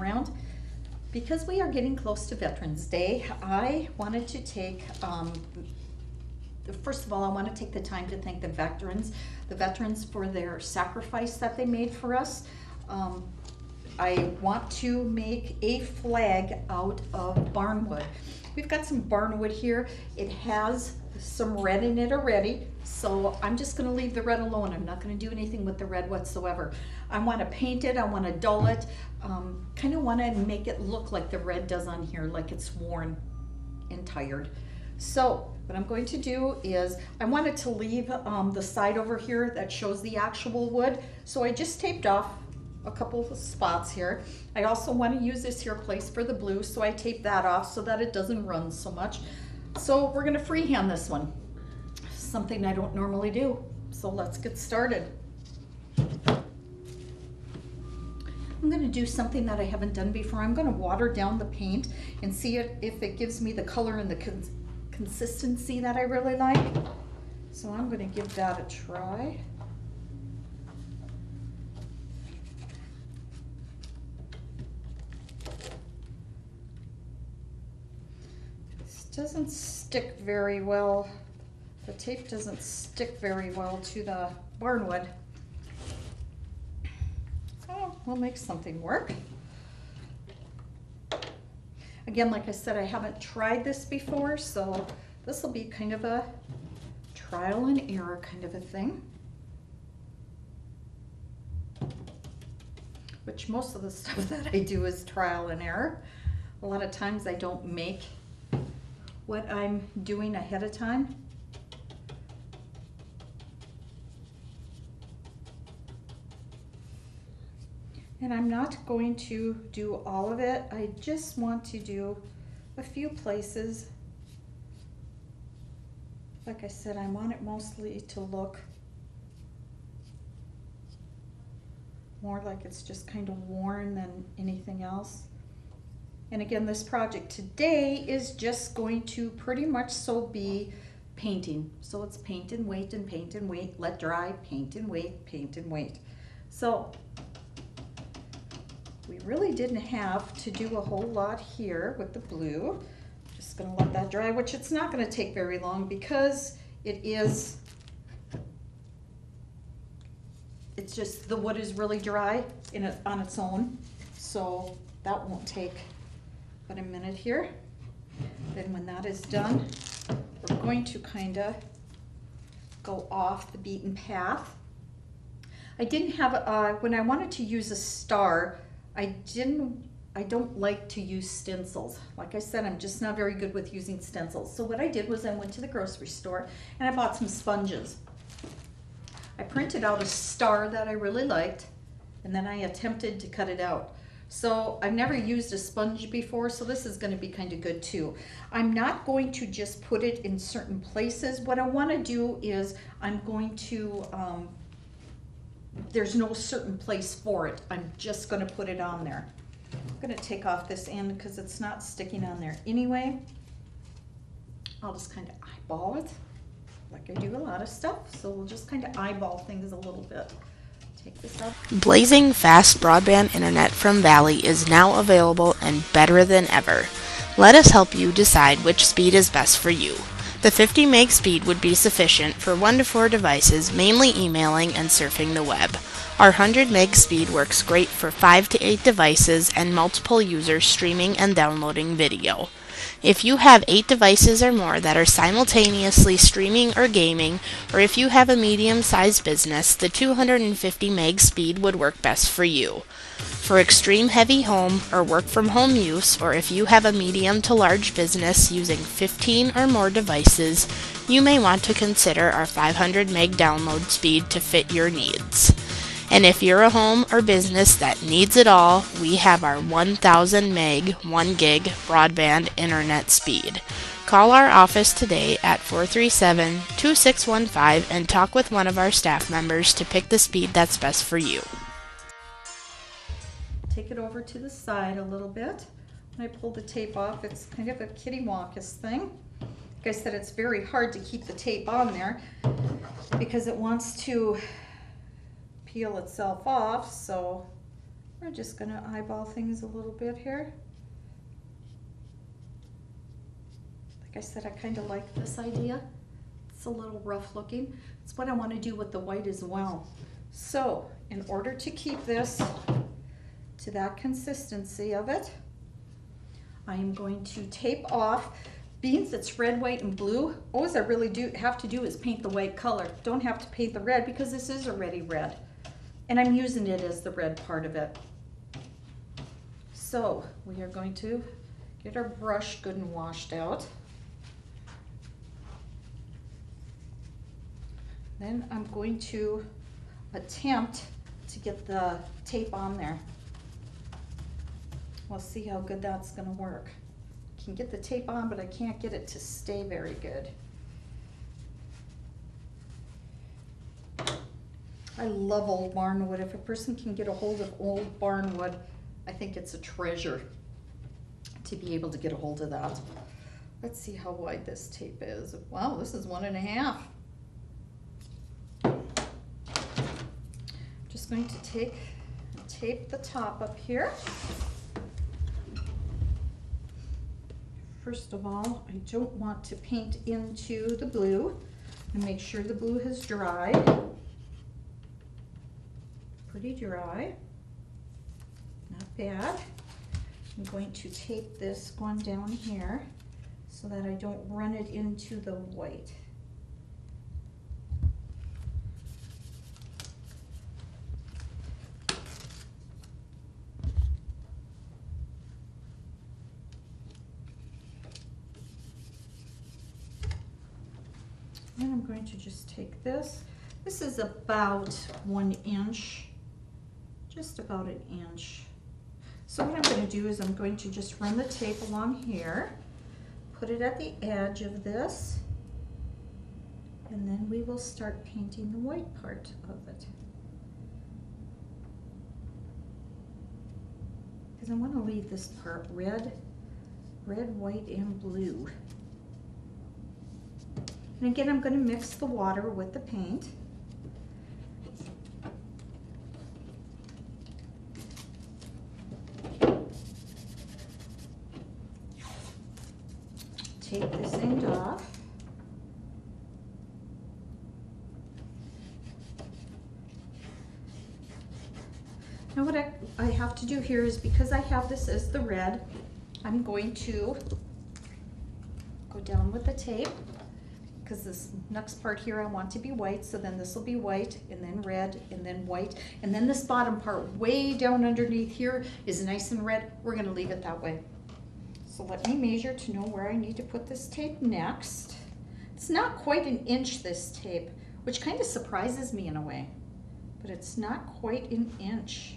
around. Because we are getting close to Veterans Day, I wanted to take, first of all, I want to take the time to thank the veterans for their sacrifice that they made for us. I want to make a flag out of barnwood. We've got some barnwood here. It has some red in it already, so I'm just going to leave the red alone. I'm not going to do anything with the red whatsoever. I want to paint it, I want to dull it, kind of want to make it look like the red does on here, like it's worn and tired. So what I'm going to do is, I wanted to leave the side over here that shows the actual wood, so I just taped off a couple of spots here. I also want to use this here place for the blue, so I tape that off so that it doesn't run so much. So we're going to freehand this one, something I don't normally do. So let's get started. I'm going to do something that I haven't done before. I'm going to water down the paint and see if it gives me the color and the consistency that I really like. So I'm going to give that a try. Doesn't stick very well. The tape doesn't stick very well to the barnwood. So we'll make something work. Again, like I said, I haven't tried this before, so this will be kind of a trial and error kind of a thing. Which most of the stuff that I do is trial and error. A lot of times I don't make what I'm doing ahead of time. And I'm not going to do all of it. I just want to do a few places. Like I said, I want it mostly to look more like it's just kind of worn than anything else. And again, this project today is just going to pretty much so be painting. So it's paint and wait and paint and wait, let dry, paint and wait, paint and wait. So we really didn't have to do a whole lot here with the blue. Just gonna let that dry, which it's not gonna take very long because it's just, the wood is really dry on its own. So that won't take but a minute here. Then when that is done, we're going to kind of go off the beaten path. I didn't have, when I wanted to use a star, I don't like to use stencils. Like I said, I'm just not very good with using stencils. So what I did was I went to the grocery store and I bought some sponges. I printed out a star that I really liked, and then I attempted to cut it out. So I've never used a sponge before, so this is going to be kind of good too. I'm not going to just put it in certain places. What I want to do is I'm going to, there's no certain place for it. I'm just going to put it on there. I'm going to take off this end because it's not sticking on there anyway. I'll just kind of eyeball it like I do a lot of stuff. So we'll just kind of eyeball things a little bit. Take this up. Blazing fast broadband internet from Valley is now available and better than ever. Let us help you decide which speed is best for you. The 50 meg speed would be sufficient for 1 to 4 devices, mainly emailing and surfing the web. Our 100 meg speed works great for 5 to 8 devices and multiple users streaming and downloading video. If you have 8 devices or more that are simultaneously streaming or gaming, or if you have a medium-sized business, the 250 meg speed would work best for you. For extreme heavy home or work from home use, or if you have a medium to large business using 15 or more devices, you may want to consider our 500 meg download speed to fit your needs. And if you're a home or business that needs it all, we have our 1000 meg, 1 gig broadband internet speed. Call our office today at 437-2615 and talk with one of our staff members to pick the speed that's best for you. Take it over to the side a little bit. When I pull the tape off, it's kind of a kitty-wampus thing. Like I said, it's very hard to keep the tape on there because it wants to peel itself off, so We're just going to eyeball things a little bit here. Like I said, I kind of like this idea. It's a little rough looking. It's what I want to do with the white as well. So in order to keep this to that consistency of it, I am going to tape off. Being it's red, white, and blue, all I really have to do is paint the white color. Don't have to paint the red because this is already red. And I'm using it as the red part of it. So we are going to get our brush good and washed out. Then I'm going to attempt to get the tape on there. We'll see how good that's going to work. I can get the tape on, but I can't get it to stay very good. I love old barnwood. If a person can get a hold of old barnwood, I think it's a treasure to be able to get a hold of that. Let's see how wide this tape is. Wow, this is 1.5. Just going to take and tape the top up here. First of all, I don't want to paint into the blue and make sure the blue has dried. Pretty dry, not bad. I'm going to tape this one down here so that I don't run it into the white. And I'm going to just take this. This is about 1 inch, just about 1 inch. So what I'm going to do is I'm going to just run the tape along here, put it at the edge of this, and then we will start painting the white part of it. Because I want to leave this part red, white, and blue. And again, I'm going to mix the water with the paint. Take this end off. Now what I have to do here is, because I have this as the red, I'm going to go down with the tape, because this next part here I want to be white, so then this will be white, and then red, and then white, and then this bottom part way down underneath here is nice and red. We're going to leave it that way. So let me measure to know where I need to put this tape next. It's not quite 1 inch, this tape, which kind of surprises me in a way, but it's not quite 1 inch.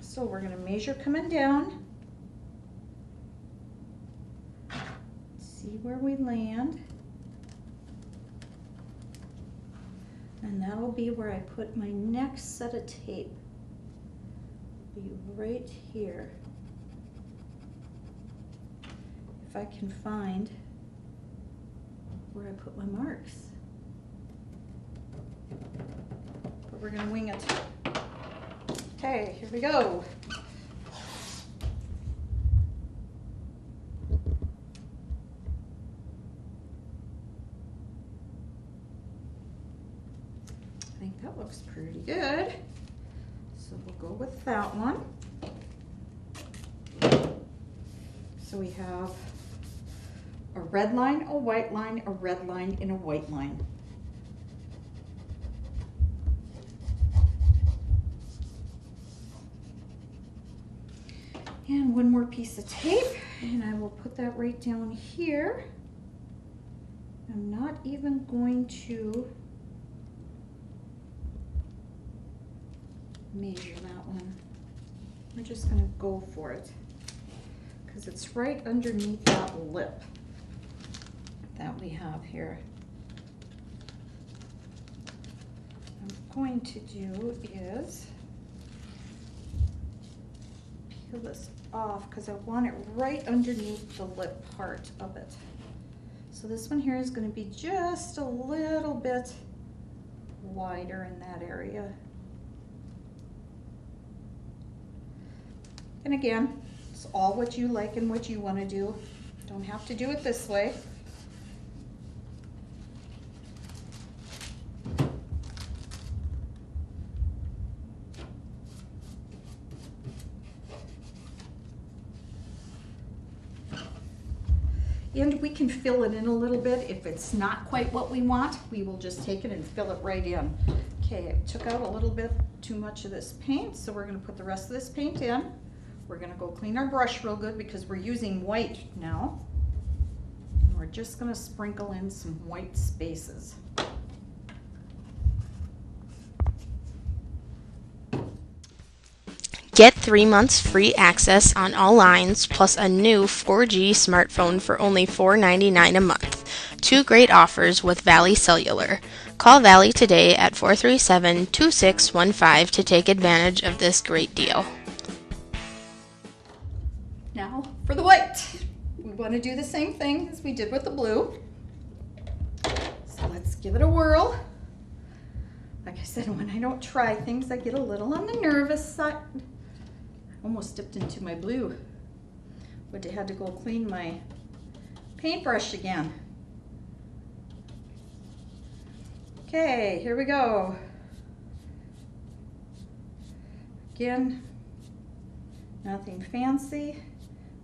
So we're going to measure coming down. See where we land. And that'll be where I put my next set of tape. Be right here. If I can find where I put my marks. But we're going to wing it. Okay, here we go. I think that looks pretty good. So we'll go with that one. So we have a red line, a white line, a red line, and a white line. And one more piece of tape, and I will put that right down here. I'm not even going to measure that one. We're just going to go for it because it's right underneath that lip that we have here. What I'm going to do is peel this off because I want it right underneath the lip part of it. So this one here is going to be just a little bit wider in that area. And again, it's all what you like and what you want to do. Don't have to do it this way. And we can fill it in a little bit. If it's not quite what we want, we will just take it and fill it right in. Okay, I took out a little bit too much of this paint, so we're gonna put the rest of this paint in. We're gonna go clean our brush real good because we're using white now. And we're just gonna sprinkle in some white spaces. Get 3 months free access on all lines plus a new 4G smartphone for only $4.99 a month. 2 great offers with Valley Cellular. Call Valley today at 437-2615 to take advantage of this great deal. Now for the white. We want to do the same thing as we did with the blue. So let's give it a whirl. Like I said, when I don't try things, I get a little on the nervous side. Almost dipped into my blue. Would have had to go clean my paintbrush again. Okay, here we go. Again, nothing fancy,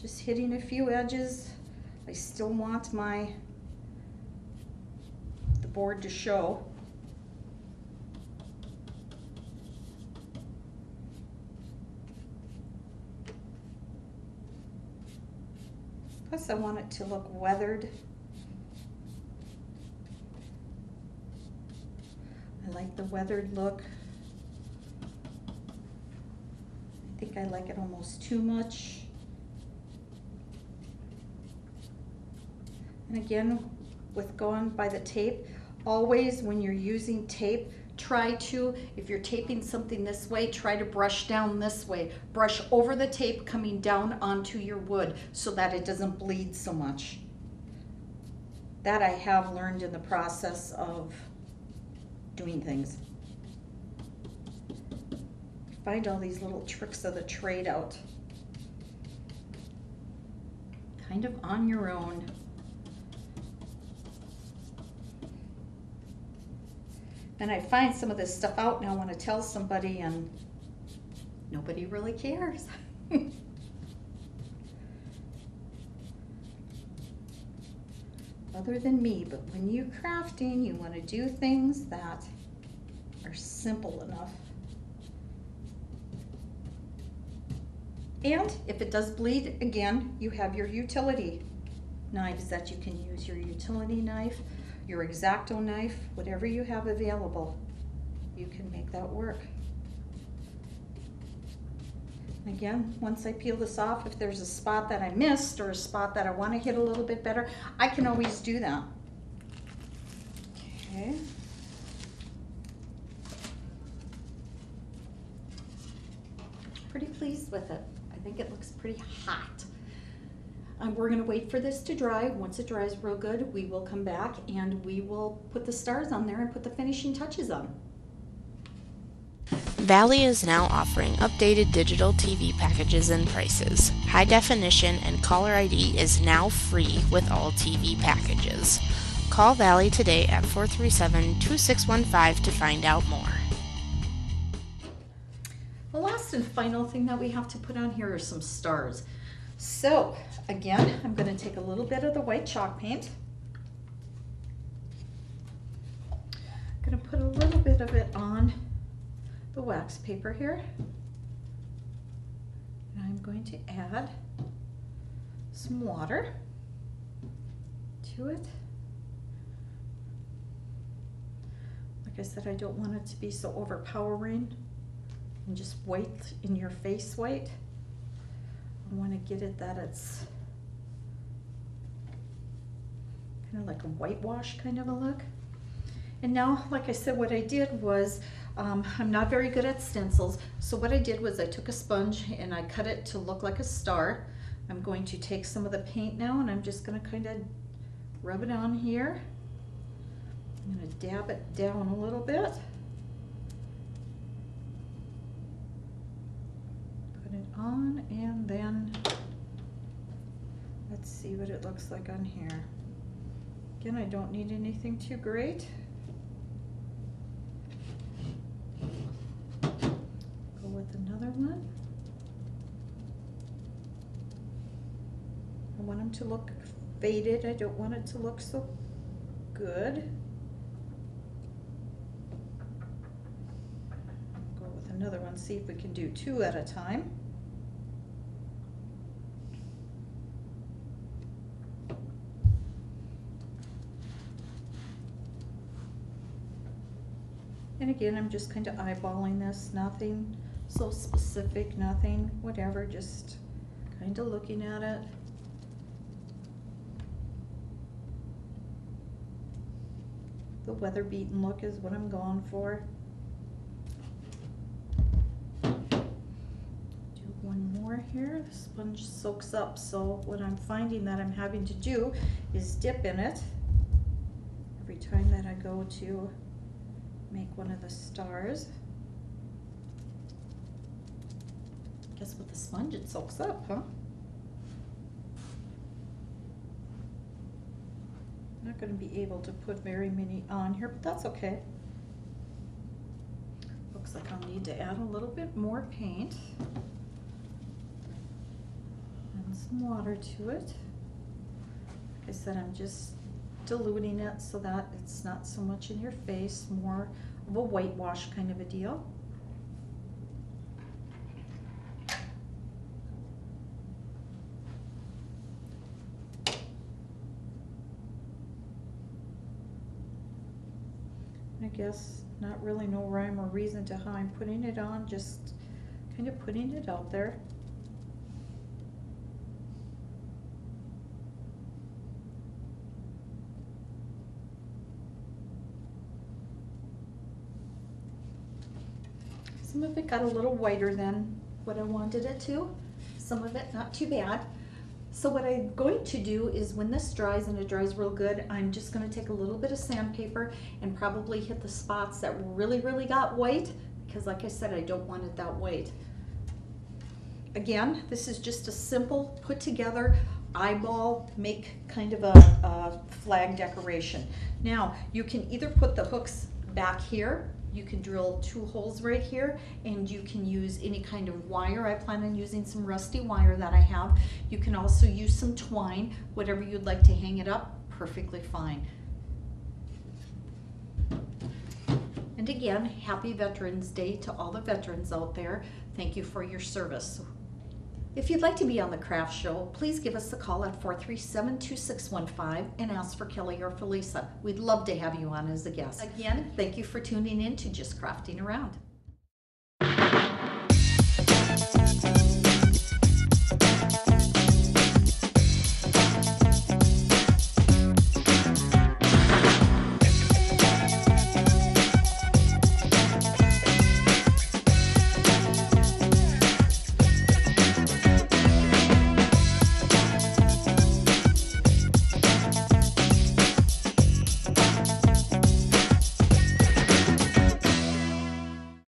just hitting a few edges. I still want the board to show. Plus I want it to look weathered. I like the weathered look. I think I like it almost too much. And again, with going by the tape, always when you're using tape, try to, if you're taping something this way, try to brush down this way. Brush over the tape coming down onto your wood so that it doesn't bleed so much. That I have learned in the process of doing things. Find all these little tricks of the trade out. Kind of on your own. And I find some of this stuff out and I want to tell somebody and nobody really cares. Other than me, but when you're crafting, you want to do things that are simple enough. And if it does bleed, again, you have your utility knives that you can use. Your utility knife, your X-Acto knife, whatever you have available, you can make that work. Again, once I peel this off, if there's a spot that I missed or a spot that I want to hit a little bit better, I can always do that. Okay. Pretty pleased with it. I think it looks pretty hot. We're going to wait for this to dry. Once it dries real good, we will come back and we will put the stars on there and put the finishing touches on. Valley is now offering updated digital TV packages and prices. High definition and caller ID is now free with all TV packages. Call Valley today at 437-2615 to find out more. The last and final thing that we have to put on here are some stars. So again, I'm going to take a little bit of the white chalk paint. I'm going to put a little bit of it on the wax paper here. And I'm going to add some water to it. Like I said, I don't want it to be so overpowering and just white in your face white. I want to get it that it's kind of like a whitewash kind of a look. And now, like I said, what I did was, I'm not very good at stencils, so what I did was I took a sponge and I cut it to look like a star. I'm going to take some of the paint now and I'm just going to kind of rub it on here. I'm going to dab it down a little bit. on, and then let's see what it looks like on here. Again, I don't need anything too great. Go with another one. I want them to look faded. I don't want it to look so good. Go with another one, see if we can do 2 at a time. And again, I'm just kind of eyeballing this, nothing so specific, nothing, whatever, just kind of looking at it. The weather beaten look is what I'm going for. Do one more here. The sponge soaks up, so what I'm finding that I'm having to do is dip in it every time that I go to make one of the stars. Guess with the sponge it soaks up, huh? Not going to be able to put very many on here, but that's okay. Looks like I'll need to add a little bit more paint and some water to it. Like I said, I'm just diluting it so that it's not so much in your face, more of a whitewash kind of a deal. I guess not really no rhyme or reason to how I'm putting it on, just kind of putting it out there. Some of it got a little whiter than what I wanted it to. Some of it not too bad. So what I'm going to do is when this dries, and it dries real good, I'm just going to take a little bit of sandpaper and probably hit the spots that really got white, because like I said, I don't want it that white. Again, this is just a simple put together eyeball, make kind of a flag decoration. Now, you can either put the hooks back here, you can drill 2 holes right here, and you can use any kind of wire. I plan on using some rusty wire that I have. You can also use some twine, whatever you'd like to hang it up, perfectly fine. And again, happy Veterans Day to all the veterans out there. Thank you for your service. If you'd like to be on the craft show, please give us a call at 437-2615 and ask for Kelly or Felisa. We'd love to have you on as a guest. Again, thank you for tuning in to Just Crafting Around.